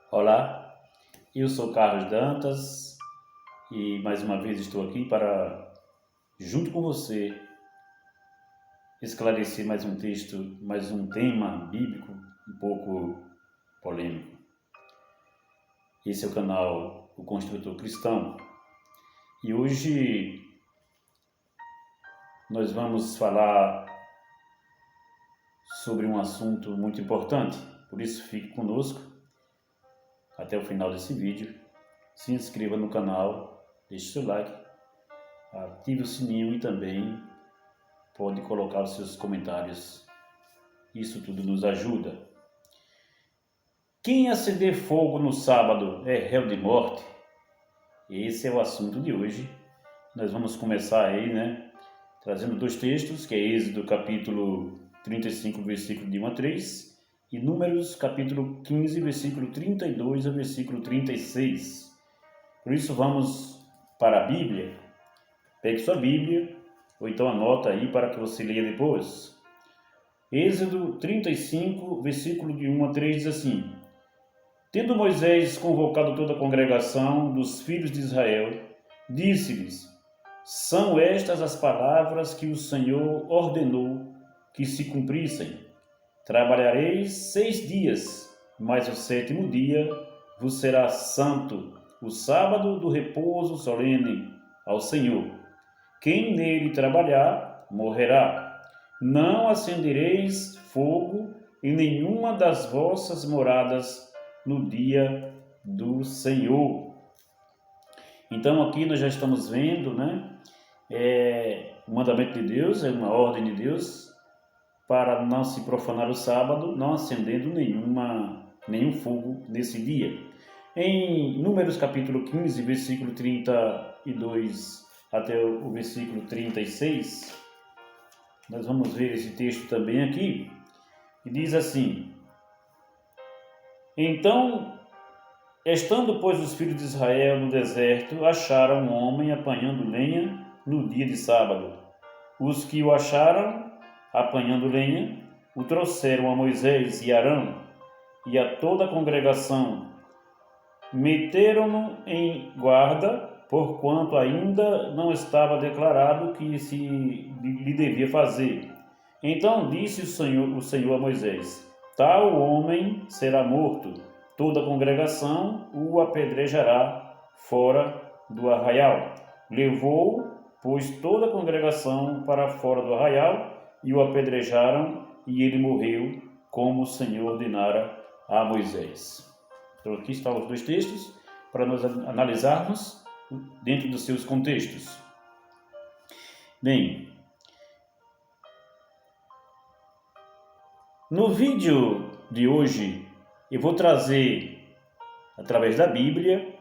Olá, eu sou Carlos Dantas e mais uma vez estou aqui para, junto com você, esclarecer mais um texto, mais um tema bíblico um pouco polêmico. Esse é o canal O Construtor Cristão e hoje nós vamos falar sobre um assunto muito importante, por isso fique conosco até o final desse vídeo. Se inscreva no canal, deixe seu like, ative o sininho e também pode colocar os seus comentários. Isso tudo nos ajuda. Quem acender fogo no sábado é réu de morte? Esse é o assunto de hoje. Nós vamos começar aí, trazendo dois textos, que é Êxodo capítulo 35, versículo de 1 a 3, e Números capítulo 15, versículo 32 a versículo 36. Por isso vamos para a Bíblia. Pegue sua Bíblia, ou então anota aí para que você leia depois. Êxodo 35, versículo de 1 a 3 diz assim: Tendo Moisés convocado toda a congregação dos filhos de Israel, disse-lhes: São estas as palavras que o Senhor ordenou que se cumprissem. Trabalhareis 6 dias, mas o 7º dia vos será santo, o sábado do repouso solene ao Senhor. Quem nele trabalhar, morrerá. Não acendereis fogo em nenhuma das vossas moradas no dia do Senhor. Então aqui nós já estamos vendo, o mandamento de Deus, é uma ordem de Deus, para não se profanar o sábado, não acendendo nenhum fogo nesse dia. Em Números capítulo 15, versículo 32 até o versículo 36, nós vamos ver esse texto também aqui, e diz assim: Então, estando, pois, os filhos de Israel no deserto, acharam um homem apanhando lenha no dia de sábado. Os que o acharam apanhando lenha, o trouxeram a Moisés e Arão e a toda a congregação. Meteram-no em guarda, porquanto ainda não estava declarado o que lhe devia fazer. Então disse o Senhor a Moisés: Tal homem será morto, toda a congregação o apedrejará fora do arraial. Levou, pois, toda a congregação para fora do arraial, e o apedrejaram, e ele morreu, como o Senhor ordenara a Moisés. Então aqui estão os dois textos, para nós analisarmos dentro dos seus contextos. Bem, no vídeo de hoje, eu vou trazer, através da Bíblia,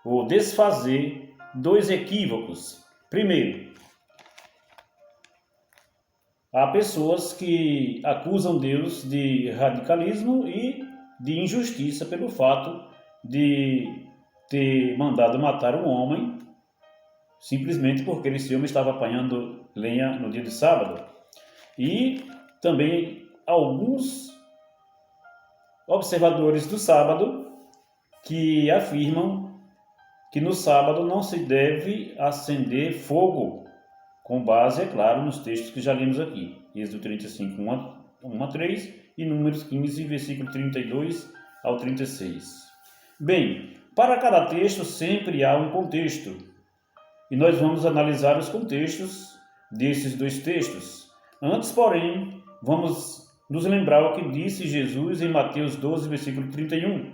vou desfazer dois equívocos. Primeiro, há pessoas que acusam Deus de radicalismo e de injustiça pelo fato de ter mandado matar um homem simplesmente porque esse homem estava apanhando lenha no dia de sábado. E também alguns observadores do sábado que afirmam que no sábado não se deve acender fogo, com base, é claro, nos textos que já lemos aqui. Êxodo 35, 1 a 3 e Números 15, versículo 32 ao 36. Bem, para cada texto sempre há um contexto. E nós vamos analisar os contextos desses dois textos. Antes, porém, vamos nos lembrar o que disse Jesus em Mateus 12, versículo 31.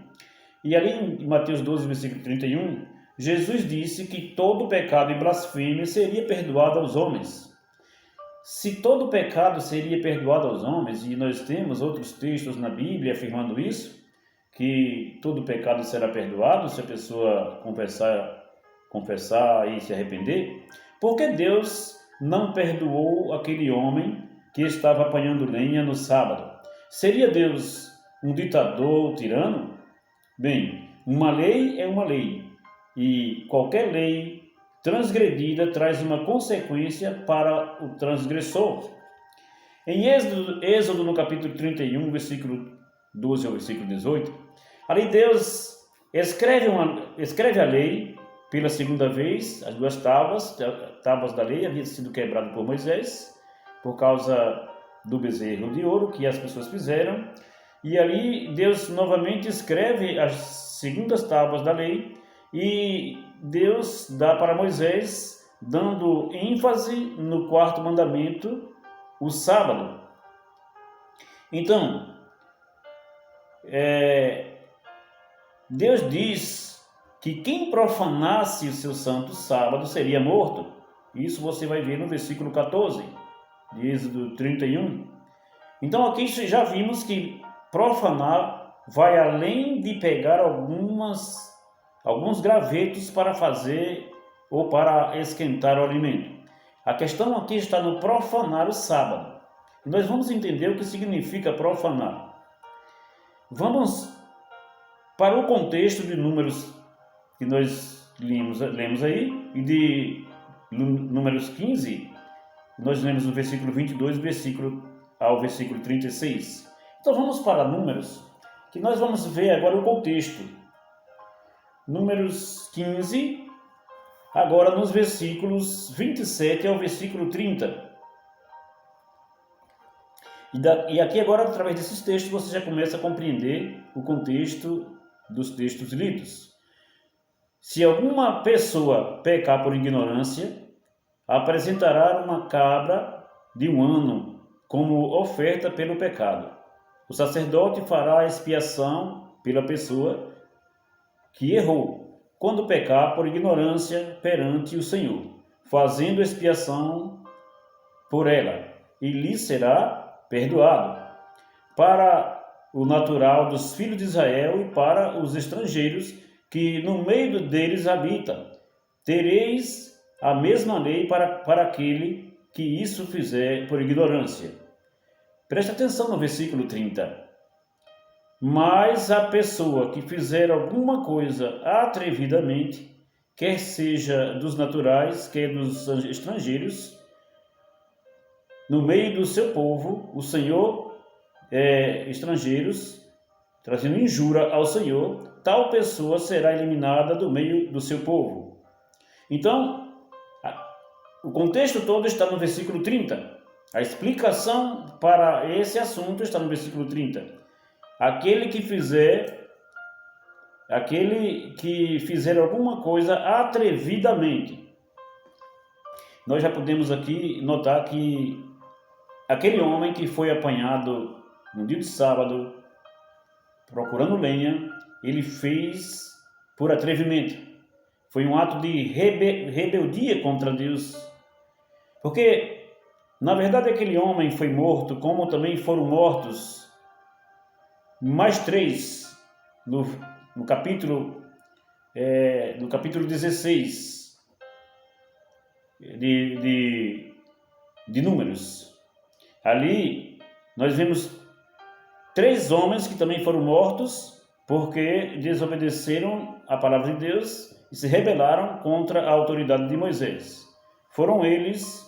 E ali em Mateus 12, versículo 31, Jesus disse que todo pecado e blasfêmia seria perdoado aos homens. Se todo pecado seria perdoado aos homens, e nós temos outros textos na Bíblia afirmando isso, que todo pecado será perdoado se a pessoa confessar e se arrepender, por que Deus não perdoou aquele homem que estava apanhando lenha no sábado? Seria Deus um ditador, um tirano? Bem, uma lei é uma lei, e qualquer lei transgredida traz uma consequência para o transgressor. Em Êxodo no capítulo 31, versículo 12 ao versículo 18, Ali Deus escreve a lei pela segunda vez, as duas tábuas da lei haviam sido quebradas por Moisés, por causa do bezerro de ouro que as pessoas fizeram. E ali Deus novamente escreve as segundas tábuas da lei e Deus dá para Moisés, dando ênfase no quarto mandamento, o sábado. Então, Deus diz que quem profanasse o seu santo sábado seria morto. Isso você vai ver no versículo 14, de Êxodo 31. Então aqui já vimos que profanar vai além de pegar alguns gravetos para fazer ou para esquentar o alimento. A questão aqui está no profanar o sábado. E nós vamos entender o que significa profanar. Vamos para o contexto de Números que nós lemos aí, e de Números 15, nós lemos no versículo 22 ao versículo 36. Então vamos para Números, que nós vamos ver agora o contexto. Números 15, agora nos versículos 27 ao versículo 30. E aqui agora, através desses textos, você já começa a compreender o contexto dos textos lidos. Se alguma pessoa pecar por ignorância, apresentará uma cabra de 1 ano como oferta pelo pecado. O sacerdote fará expiação pela pessoa que errou, quando pecar por ignorância perante o Senhor, fazendo expiação por ela, e lhe será perdoado. Para o natural dos filhos de Israel e para os estrangeiros que no meio deles habita, tereis a mesma lei para aquele que isso fizer por ignorância. Preste atenção no versículo 30. Mas a pessoa que fizer alguma coisa atrevidamente, quer seja dos naturais, quer dos estrangeiros, no meio do seu povo, o Senhor estrangeiros, trazendo injúria ao Senhor, tal pessoa será eliminada do meio do seu povo. Então, o contexto todo está no versículo 30. A explicação para esse assunto está no versículo 30. Aquele que fizer alguma coisa atrevidamente. Nós já podemos aqui notar que aquele homem que foi apanhado no dia de sábado, procurando lenha, ele fez por atrevimento. Foi um ato de rebeldia contra Deus. Porque, na verdade, aquele homem foi morto, como também foram mortos mais 3 no capítulo 16 de Números. Ali nós vemos 3 homens que também foram mortos porque desobedeceram a palavra de Deus e se rebelaram contra a autoridade de Moisés. Foram eles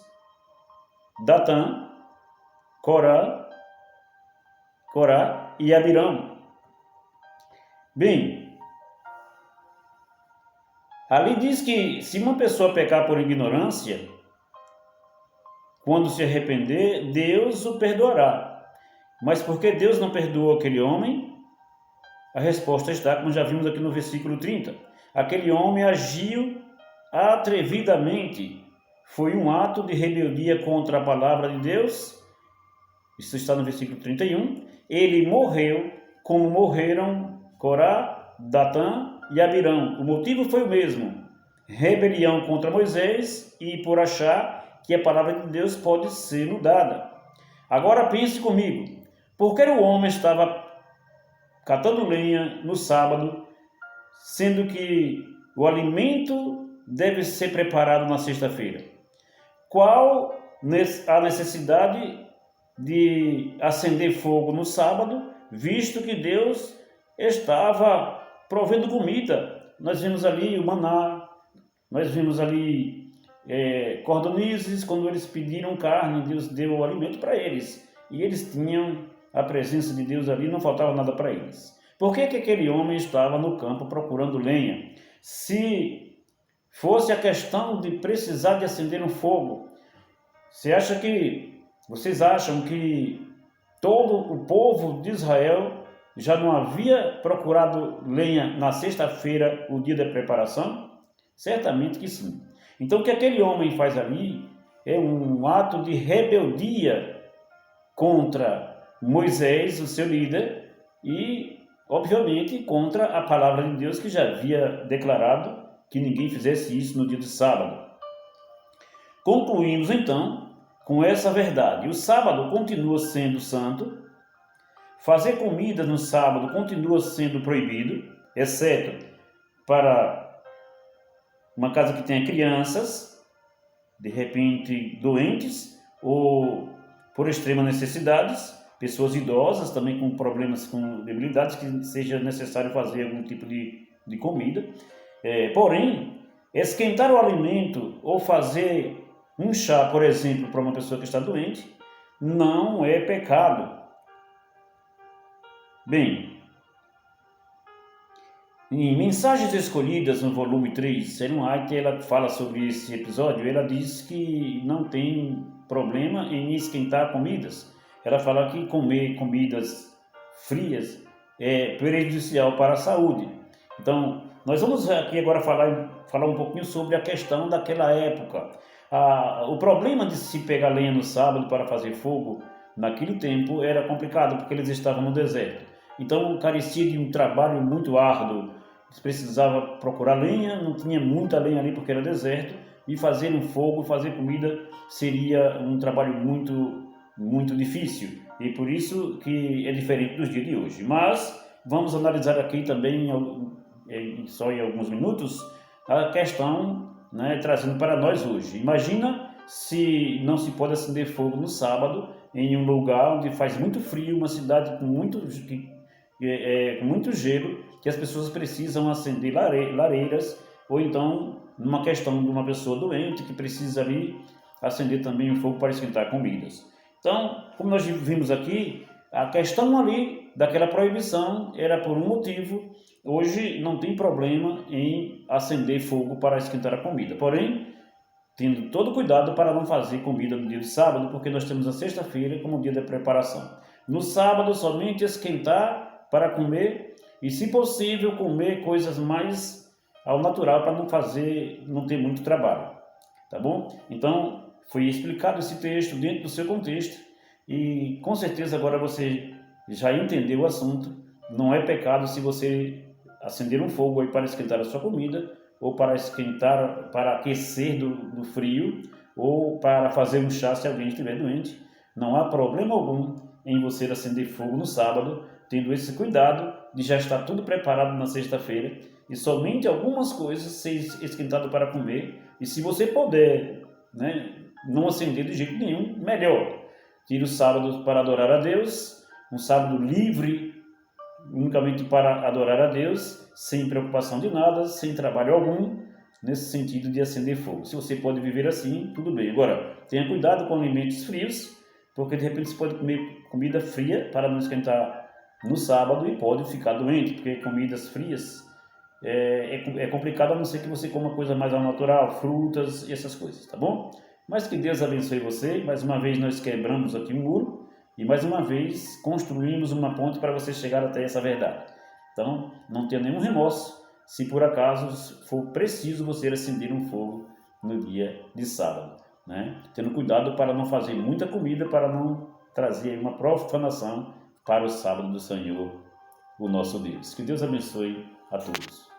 Datã, Corá e Abirão. Bem, ali diz que se uma pessoa pecar por ignorância, quando se arrepender, Deus o perdoará. Mas por que Deus não perdoou aquele homem? A resposta está, como já vimos aqui no versículo 30. Aquele homem agiu atrevidamente. Foi um ato de rebeldia contra a palavra de Deus. Isso está no versículo 31. Ele morreu como morreram Corá, Datã e Abirão. O motivo foi o mesmo. Rebelião contra Moisés e por achar que a palavra de Deus pode ser mudada. Agora pense comigo. Por que o homem estava catando lenha no sábado, sendo que o alimento deve ser preparado na sexta-feira? Qual a necessidade de acender fogo no sábado, visto que Deus estava provendo comida? Nós vimos ali o maná, nós vimos ali cordonizes. Quando eles pediram carne, Deus deu o alimento para eles. E eles tinham a presença de Deus ali, não faltava nada para eles. Por que aquele homem estava no campo procurando lenha? Se fosse a questão de precisar de acender um fogo, vocês acham que todo o povo de Israel já não havia procurado lenha na sexta-feira, o dia da preparação? Certamente que sim. Então o que aquele homem faz ali é um ato de rebeldia contra Moisés, o seu líder, e obviamente contra a palavra de Deus, que já havia declarado que ninguém fizesse isso no dia de sábado. Concluímos então com essa verdade: o sábado continua sendo santo, fazer comida no sábado continua sendo proibido, exceto para uma casa que tenha crianças, de repente doentes, ou por extrema necessidades, pessoas idosas também com problemas, com debilidades, que seja necessário fazer algum tipo de comida. Porém, esquentar o alimento ou fazer um chá, por exemplo, para uma pessoa que está doente, não é pecado. Bem, em Mensagens Escolhidas, no volume 3, Ellen White, ela fala sobre esse episódio. Ela diz que não tem problema em esquentar comidas. Ela fala que comer comidas frias é prejudicial para a saúde. Então, nós vamos aqui agora falar um pouquinho sobre a questão daquela época. O problema de se pegar lenha no sábado para fazer fogo, naquele tempo, era complicado, porque eles estavam no deserto. Então, carecia de um trabalho muito árduo. Eles precisavam procurar lenha, não tinha muita lenha ali porque era deserto, e fazer um fogo, fazer comida, seria um trabalho muito difícil. E por isso que é diferente dos dias de hoje. Mas vamos analisar aqui também, só em alguns minutos, a questão, trazendo para nós hoje. Imagina se não se pode acender fogo no sábado em um lugar onde faz muito frio, uma cidade com muito gelo, que as pessoas precisam acender lareiras, ou então numa questão de uma pessoa doente que precisa ali acender também o fogo para esquentar comidas. Então, como nós vimos aqui, a questão ali daquela proibição era por um motivo. Hoje não tem problema em acender fogo para esquentar a comida, porém, tendo todo cuidado para não fazer comida no dia de sábado, porque nós temos a sexta-feira como dia da preparação. No sábado, somente esquentar para comer e, se possível, comer coisas mais ao natural para não ter muito trabalho, tá bom? Então, foi explicado esse texto dentro do seu contexto e, com certeza, agora você já entendeu o assunto. Não é pecado se você acender um fogo aí para esquentar a sua comida, ou para aquecer do frio, ou para fazer um chá se alguém estiver doente. Não há problema algum em você acender fogo no sábado, tendo esse cuidado de já estar tudo preparado na sexta-feira e somente algumas coisas ser esquentado para comer. E se você puder, não acender de jeito nenhum, melhor. Tire o sábado para adorar a Deus, um sábado livre, unicamente para adorar a Deus, sem preocupação de nada, sem trabalho algum, nesse sentido de acender fogo. Se você pode viver assim, tudo bem. Agora, tenha cuidado com alimentos frios, porque de repente você pode comer comida fria para não esquentar no sábado e pode ficar doente, porque comidas frias é complicado, a não ser que você coma coisa mais ao natural, frutas e essas coisas, tá bom? Mas que Deus abençoe você. Mais uma vez nós quebramos aqui um muro e mais uma vez construímos uma ponte para você chegar até essa verdade. Então, não tenha nenhum remorso se por acaso for preciso você acender um fogo no dia de sábado, Tendo cuidado para não fazer muita comida, para não trazer uma profanação para o sábado do Senhor, o nosso Deus. Que Deus abençoe a todos.